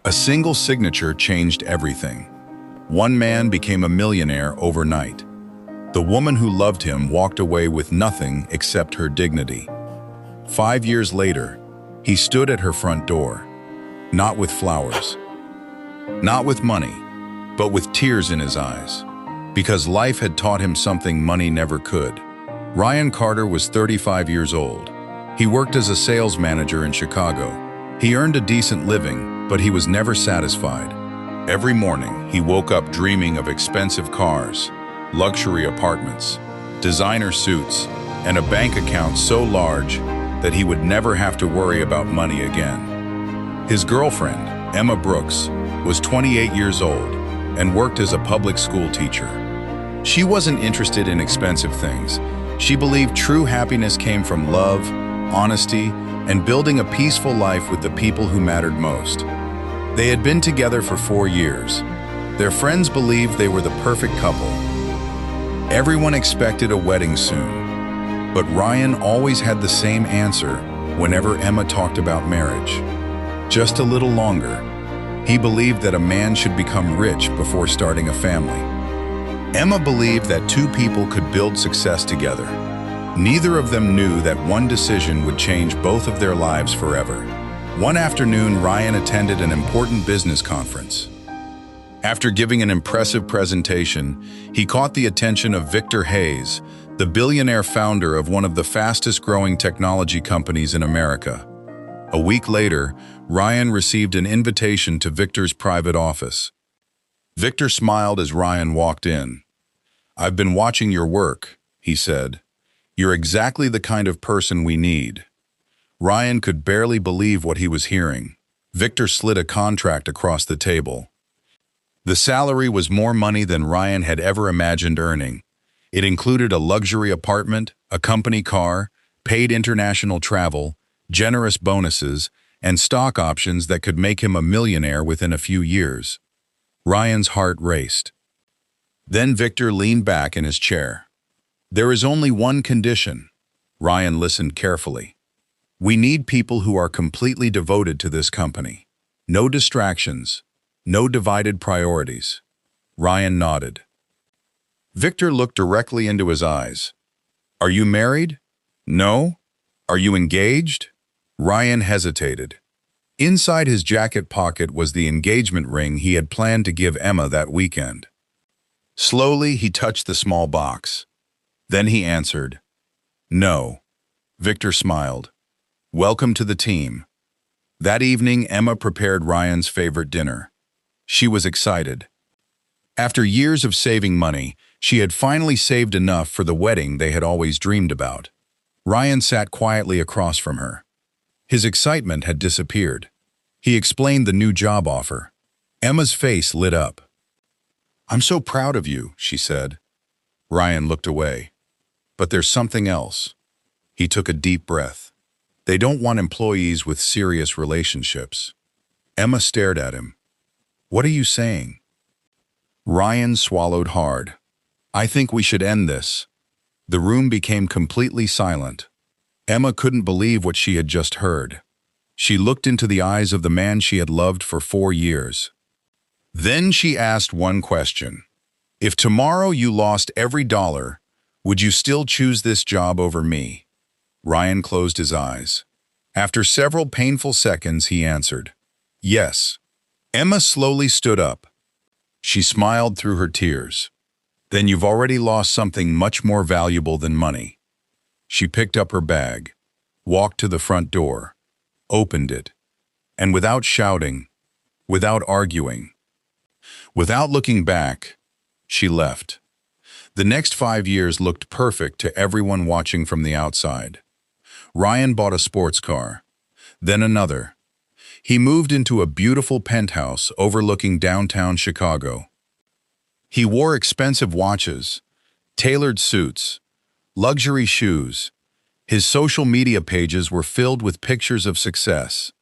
A single signature changed everything. One man became a millionaire overnight. The woman who loved him walked away with nothing except her dignity. 5 years later, he stood at her front door, not with flowers, not with money, but with tears in his eyes, because life had taught him something money never could. Ryan Carter was 35 years old. He worked as a sales manager in Chicago. He earned a decent living, but he was never satisfied. Every morning, he woke up dreaming of expensive cars, luxury apartments, designer suits, and a bank account so large that he would never have to worry about money again. His girlfriend, Emma Brooks, was 28 years old and worked as a public school teacher. She wasn't interested in expensive things. She believed true happiness came from love, honesty, and building a peaceful life with the people who mattered most. They had been together for 4 years. Their friends believed they were the perfect couple. Everyone expected a wedding soon, but Ryan always had the same answer whenever Emma talked about marriage. Just a little longer. He believed that a man should become rich before starting a family. Emma believed that two people could build success together. Neither of them knew that one decision would change both of their lives forever. One afternoon, Ryan attended an important business conference. After giving an impressive presentation, he caught the attention of Victor Hayes, the billionaire founder of one of the fastest-growing technology companies in America. A week later, Ryan received an invitation to Victor's private office. Victor smiled as Ryan walked in. "I've been watching your work," he said. "You're exactly the kind of person we need." Ryan could barely believe what he was hearing. Victor slid a contract across the table. The salary was more money than Ryan had ever imagined earning. It included a luxury apartment, a company car, paid international travel, generous bonuses, and stock options that could make him a millionaire within a few years. Ryan's heart raced. Then Victor leaned back in his chair. "There is only one condition." Ryan listened carefully. "We need people who are completely devoted to this company. No distractions, no divided priorities." Ryan nodded. Victor looked directly into his eyes. "Are you married?" "No." "Are you engaged?" Ryan hesitated. Inside his jacket pocket was the engagement ring he had planned to give Emma that weekend. Slowly, he touched the small box. Then he answered, "No." Victor smiled. "Welcome to the team." That evening, Emma prepared Ryan's favorite dinner. She was excited. After years of saving money, she had finally saved enough for the wedding they had always dreamed about. Ryan sat quietly across from her. His excitement had disappeared. He explained the new job offer. Emma's face lit up. "I'm so proud of you," she said. Ryan looked away. "But there's something else." He took a deep breath. "They don't want employees with serious relationships." Emma stared at him. "What are you saying?" Ryan swallowed hard. "I think we should end this." The room became completely silent. Emma couldn't believe what she had just heard. She looked into the eyes of the man she had loved for 4 years. Then she asked one question. "If tomorrow you lost every dollar, would you still choose this job over me?" Ryan closed his eyes. After several painful seconds, he answered, "Yes." Emma slowly stood up. She smiled through her tears. "Then you've already lost something much more valuable than money." She picked up her bag, walked to the front door, opened it, and without shouting, without arguing, without looking back, she left. The next 5 years looked perfect to everyone watching from the outside. Ryan bought a sports car, then another. He moved into a beautiful penthouse overlooking downtown Chicago. He wore expensive watches, tailored suits, luxury shoes. His social media pages were filled with pictures of success.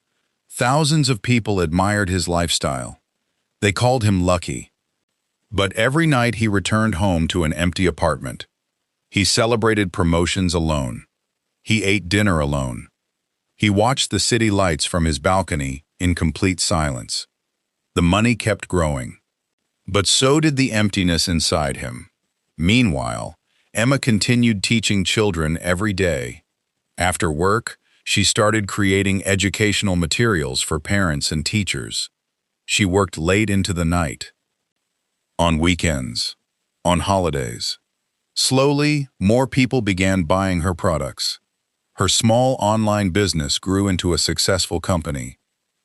Thousands of people admired his lifestyle. They called him lucky. But every night he returned home to an empty apartment. He celebrated promotions alone. He ate dinner alone. He watched the city lights from his balcony in complete silence. The money kept growing, but so did the emptiness inside him. Meanwhile, Emma continued teaching children every day. After work, she started creating educational materials for parents and teachers. She worked late into the night, on weekends, on holidays. Slowly, more people began buying her products. Her small online business grew into a successful company.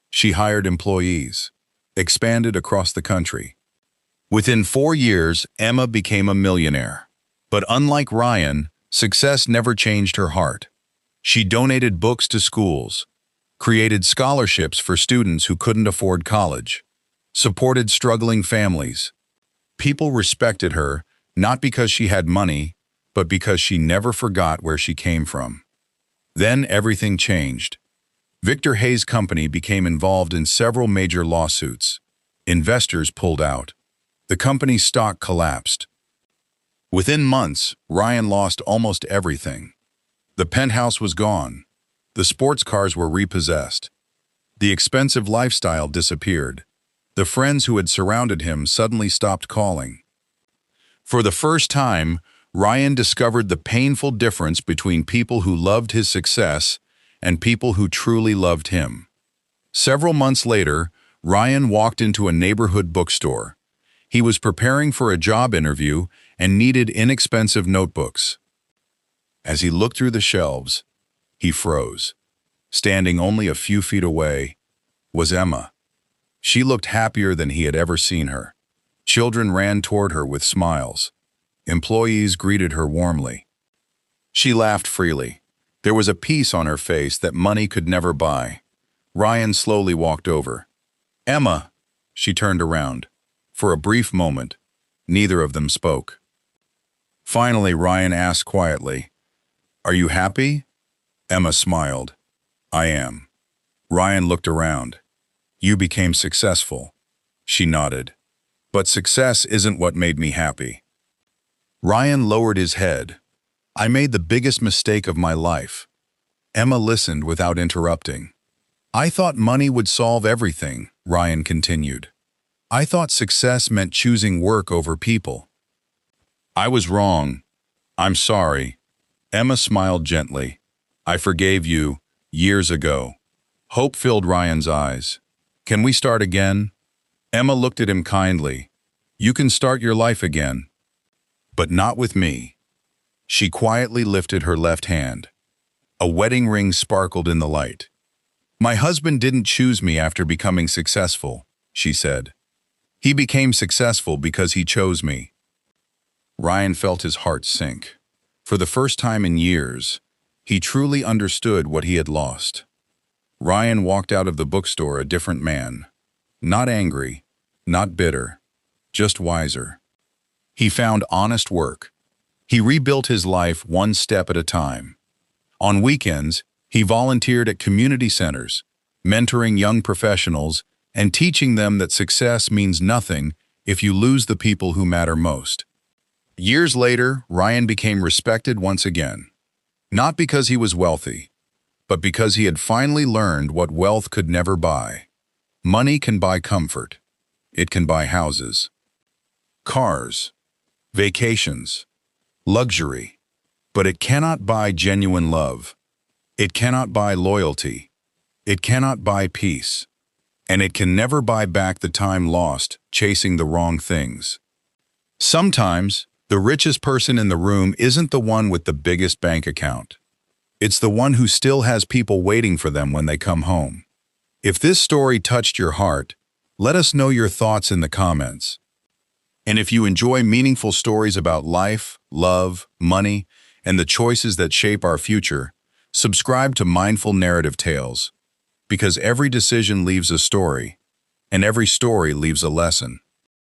She hired employees, expanded across the country. Within 4 years, Emma became a millionaire. But unlike Ryan, success never changed her heart. She donated books to schools, created scholarships for students who couldn't afford college, supported struggling families. People respected her not because she had money, but because she never forgot where she came from. Then everything changed. Victor Hayes' company became involved in several major lawsuits. Investors pulled out. The company's stock collapsed. Within months, Ryan lost almost everything. The penthouse was gone. The sports cars were repossessed. The expensive lifestyle disappeared. The friends who had surrounded him suddenly stopped calling. For the first time, Ryan discovered the painful difference between people who loved his success and people who truly loved him. Several months later, Ryan walked into a neighborhood bookstore. He was preparing for a job interview and needed inexpensive notebooks. As he looked through the shelves, he froze. Standing only a few feet away was Emma. She looked happier than he had ever seen her. Children ran toward her with smiles. Employees greeted her warmly. She laughed freely. There was a peace on her face that money could never buy. Ryan slowly walked over. "Emma," she turned around. For a brief moment, neither of them spoke. Finally, Ryan asked quietly, "Are you happy?" Emma smiled. "I am." Ryan looked around. "You became successful." She nodded. "But success isn't what made me happy." Ryan lowered his head. "I made the biggest mistake of my life." Emma listened without interrupting. "I thought money would solve everything," Ryan continued. "I thought success meant choosing work over people." "I was wrong. I'm sorry." Emma smiled gently. "I forgave you years ago." Hope filled Ryan's eyes. "Can we start again?" Emma looked at him kindly. "You can start your life again, but not with me." She quietly lifted her left hand. A wedding ring sparkled in the light. "My husband didn't choose me after becoming successful," she said. "He became successful because he chose me." Ryan felt his heart sink. For the first time in years, he truly understood what he had lost. Ryan walked out of the bookstore a different man. Not angry, not bitter, just wiser. He found honest work. He rebuilt his life one step at a time. On weekends, he volunteered at community centers, mentoring young professionals and teaching them that success means nothing if you lose the people who matter most. Years later, Ryan became respected once again. Not because he was wealthy, but because he had finally learned what wealth could never buy. Money can buy comfort. It can buy houses, cars, vacations, luxury. But it cannot buy genuine love. It cannot buy loyalty. It cannot buy peace. And it can never buy back the time lost chasing the wrong things. Sometimes, the richest person in the room isn't the one with the biggest bank account. It's the one who still has people waiting for them when they come home. If this story touched your heart, let us know your thoughts in the comments. And if you enjoy meaningful stories about life, love, money, and the choices that shape our future, subscribe to Mindful Narrative Tales. Because every decision leaves a story, and every story leaves a lesson.